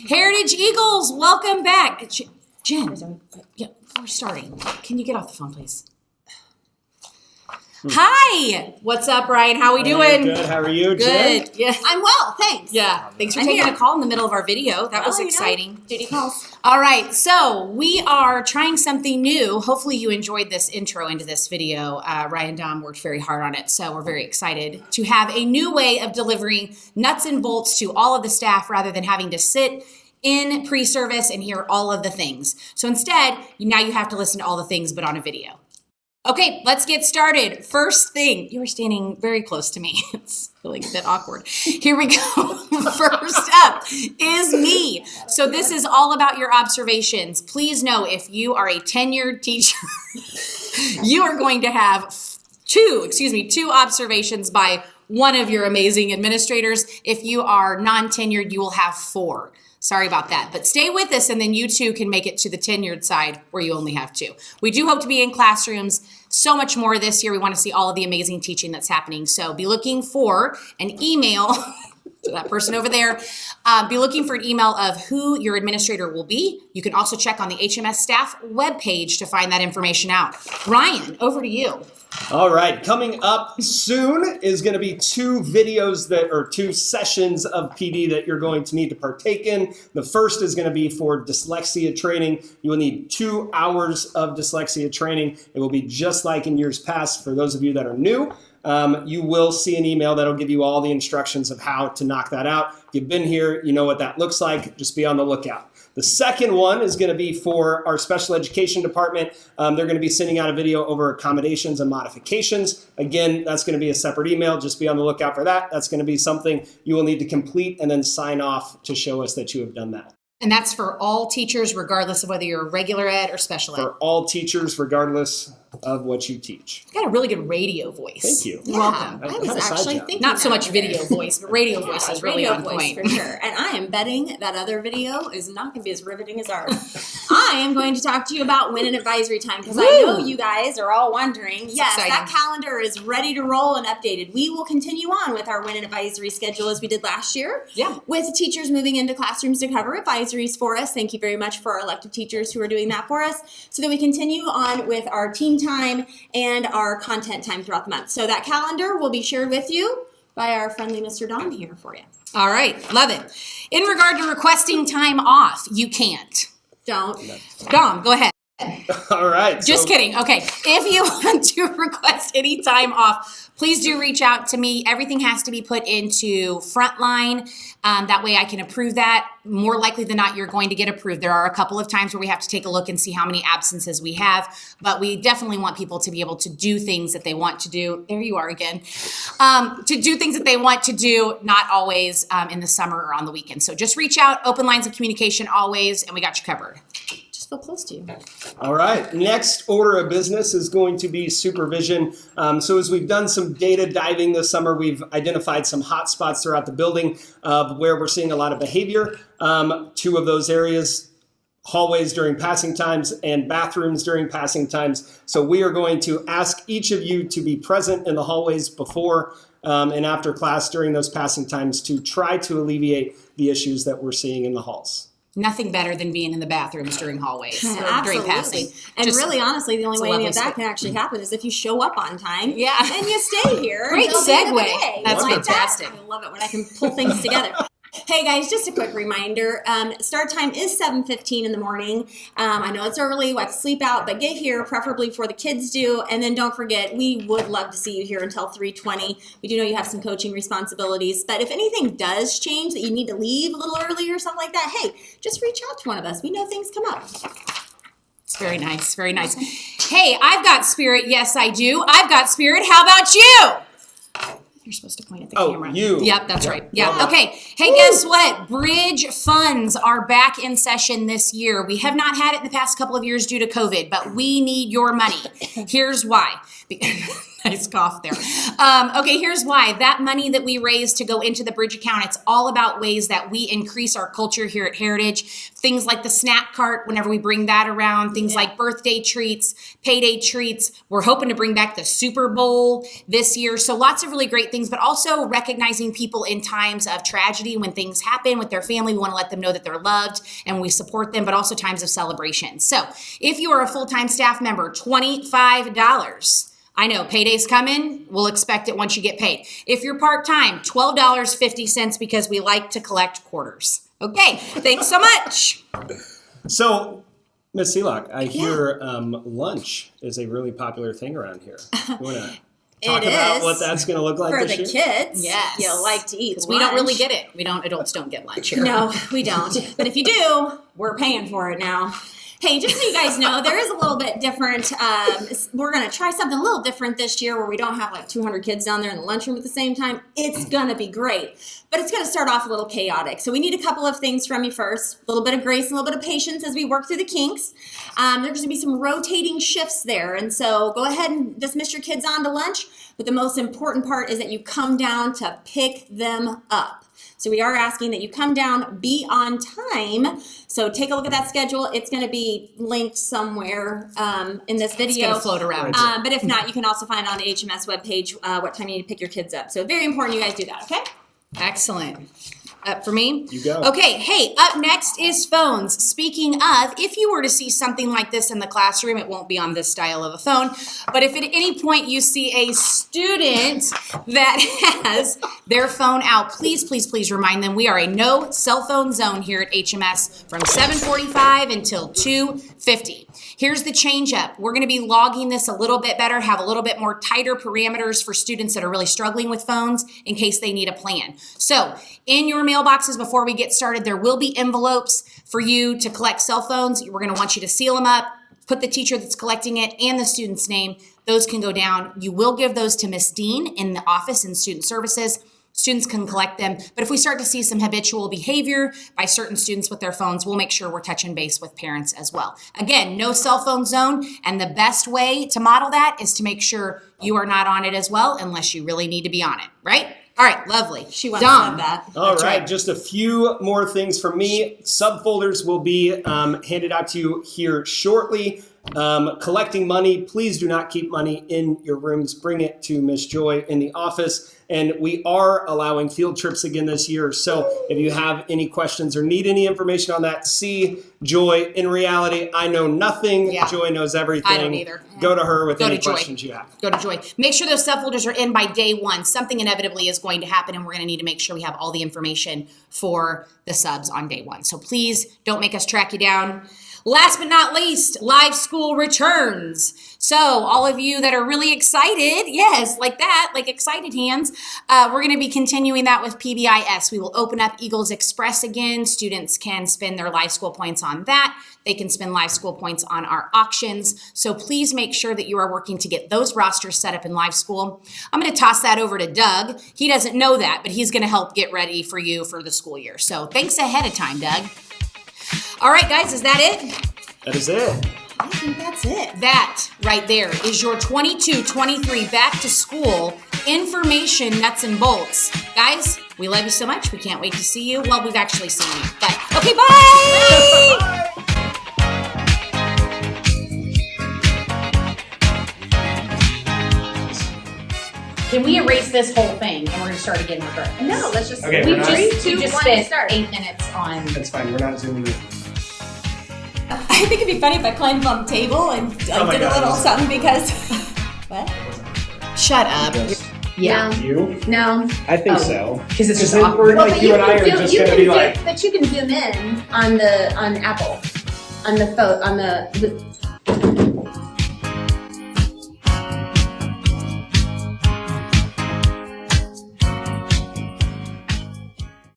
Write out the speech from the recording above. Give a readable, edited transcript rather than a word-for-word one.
Heritage Eagles, welcome back. Jen, yeah, we're starting. Can you get off the phone, please? Hi. What's up, Ryan? How we doing? Good. How are you, Jen? Good. Yeah. I'm well, thanks. Yeah. Thanks for taking a call in the middle of our video. That was exciting. Duty calls. All right. So we are trying something new. Hopefully you enjoyed this intro into this video. Ryan Dom worked very hard on it. So we're very excited to have a new way of delivering nuts and bolts to all of the staff rather than having to sit in pre-service and hear all of the things. So instead, now you have to listen to all the things, but on a video. Okay, let's get started. First thing, you were standing very close to me. It's feeling a bit awkward. Here we go. First up is me. So this is all about your observations. Please know if you are a tenured teacher, you are going to have two observations by one of your amazing administrators. If you are non-tenured, you will have 4. Sorry about that, but stay with us and then you too can make it to the tenured side where you only have 2. We do hope to be in classrooms so much more this year. We want to see all of the amazing teaching that's happening. So be looking for an email to that person over there. Be looking for an email of who your administrator will be. You can also check on the HMS staff webpage to find that information out. Ryan, over to you. All right, coming up soon is going to be 2 sessions of PD that you're going to need to partake in. The first is going to be for dyslexia training. You will need 2 hours of dyslexia training. It will be just like in years past. For those of you that are new, you will see an email that'll give you all the instructions of how to knock that out. If you've been here, you know what that looks like. Just be on the lookout. The second one is going to be for our special education department. They're going to be sending out a video over accommodations and modifications. Again, that's going to be a separate email. Just be on the lookout for that. That's going to be something you will need to complete and then sign off to show us that you have done that. And that's for all teachers, regardless of whether you're regular ed or special ed. For all teachers, regardless of what you teach. You got a really good radio voice. Thank you. You're welcome. I was actually thinking not so much video voice, but radio voice is really on point. For sure. And I am betting that other video is not going to be as riveting as ours. I am going to talk to you about Win and Advisory Time because I know you guys are all wondering. Yes, exciting. That calendar is ready to roll and updated. We will continue on with our Win and Advisory schedule as we did last year. Yeah. With teachers moving into classrooms to cover advisories for us. Thank you very much for our elective teachers who are doing that for us so that we continue on with our team time and our content time throughout the month. So that calendar will be shared with you by our friendly Mr. Don here for you. All right. Love it. In regard to requesting time off, you can't. Don't. Dom, go ahead. All right. Just kidding. Okay. If you want to request any time off, please do reach out to me. Everything has to be put into Frontline. That way I can approve that. More likely than not, you're going to get approved. There are a couple of times where we have to take a look and see how many absences we have, but we definitely want people to be able to do things that they want to do. There you are again. To do things that they want to do, not always in the summer or on the weekend. So just reach out, open lines of communication always, and we got you covered. Feel close to you. All right. Next order of business is going to be supervision. So as we've done some data diving this summer, we've identified some hot spots throughout the building where we're seeing a lot of behavior. 2 of those areas, hallways during passing times and bathrooms during passing times. So we are going to ask each of you to be present in the hallways before and after class during those passing times to try to alleviate the issues that we're seeing in the halls. Nothing better than being in the bathrooms during hallways or Absolutely. during passing. And really, honestly, the only way any of that can actually happen is if you show up on time. Yeah. And you stay here. Great until the end of the segue. day. That's Like fantastic. that. I love it when I can pull things together. Hey guys, just a quick reminder. Start time is 7:15 in the morning. I know it's early, we have to sleep out, but get here preferably before the kids do. And then don't forget, we would love to see you here until 3:20. We do know you have some coaching responsibilities, but if anything does change that you need to leave a little early or something like that, hey, just reach out to one of us. We know things come up. It's very nice, very nice. Hey, I've got spirit. Yes, I do. I've got spirit. How about you? You're supposed to point at the camera. You. Yep, that's right. Yeah. Okay. Hey, guess what? Bridge funds are back in session this year. We have not had it in the past couple of years due to COVID, but we need your money. Here's why. Nice cough there. Okay, here's why. That money that we raise to go into the bridge account, it's all about ways that we increase our culture here at Heritage. Things like the snack cart, whenever we bring that around, things like birthday treats, payday treats. We're hoping to bring back the Super Bowl this year. So lots of really great things, but also recognizing people in times of tragedy when things happen with their family. We want to let them know that they're loved and we support them, but also times of celebration. So if you are a full-time staff member, $25. I know payday's coming. We'll expect it once you get paid. If you're part-time, $12.50 because we like to collect quarters. Okay, thanks so much. So, Ms. Seelock, I hear lunch is a really popular thing around here. You want to talk about what that's going to look like for this the year? kids. Yes. You like to eat lunch. We don't really get it. Adults don't get lunch here. No, we don't. But if you do, we're paying for it now. Hey, just so you guys know, there is a little bit different. We're going to try something a little different this year where we don't have like 200 kids down there in the lunchroom at the same time. It's going to be great, but it's going to start off a little chaotic. So we need a couple of things from you first. A little bit of grace and a little bit of patience as we work through the kinks. There's going to be some rotating shifts there. And so go ahead and dismiss your kids on to lunch. But the most important part is that you come down to pick them up. So we are asking that you come down, be on time. So take a look at that schedule. It's going to be linked somewhere in this video. It's going to float around. But if not, you can also find it on the HMS webpage what time you need to pick your kids up. So very important you guys do that, okay? Excellent. Up for me? You go. Okay, hey, up next is phones. Speaking of, if you were to see something like this in the classroom, it won't be on this style of a phone, but if at any point you see a student that has their phone out, please, please, please remind them we are a no cell phone zone here at HMS from 7:45 until 2:50. Here's the change up. We're going to be logging this a little bit better, have a little bit more tighter parameters for students that are really struggling with phones in case they need a plan. So in your mailboxes before we get started, there will be envelopes for you to collect cell phones. We're going to want you to seal them up, put the teacher that's collecting it and the student's name. Those can go down. You will give those to Miss Dean in the office in student services. Students can collect them. But if we start to see some habitual behavior by certain students with their phones, we'll make sure we're touching base with parents as well. Again, no cell phone zone. And the best way to model that is to make sure you are not on it as well, unless you really need to be on it, right? All right, lovely. She wants to have that. All right, just a few more things from me. Subfolders will be handed out to you here shortly. Collecting money, please do not keep money in your rooms. Bring it to Miss Joy in the office. And we are allowing field trips again this year. So if you have any questions or need any information on that, see Joy. In reality, I know nothing. Yeah. Joy knows everything. I don't either. Go to her with any questions you have. Go to Joy. Make sure those subfolders are in by day one. Something inevitably is going to happen, and we're going to need to make sure we have all the information for the subs on day one. So please don't make us track you down. Last but not least, live school returns. So all of you that are really excited, yes, like that, like excited hands, we're going to be continuing that with PBIS. We will open up Eagles Express again. Students can spend their live school points on that. They can spend live school points on our auctions. So please make sure that you are working to get those rosters set up in live school. I'm going to toss that over to Doug. He doesn't know that, but he's going to help get ready for you for the school year. So thanks ahead of time, Doug. All right, guys, is that it? That is it. I think that's it. That right there is your 22-23 back to school information nuts and bolts. Guys, we love you so much. We can't wait to see you. Well, we've actually seen you. But okay, bye! Can we erase this whole thing and we're going to start again with her? No, let's just. Okay, We we're just spent 8 minutes on. That's fine. We're not zooming in. I think it'd be funny if I climbed up on the table and did a little something because. What? Shut up. Yeah. You? No. I think so. Because it's just then awkward. Like you and I are just going to be like. But you can zoom in on Apple, on the phone, on the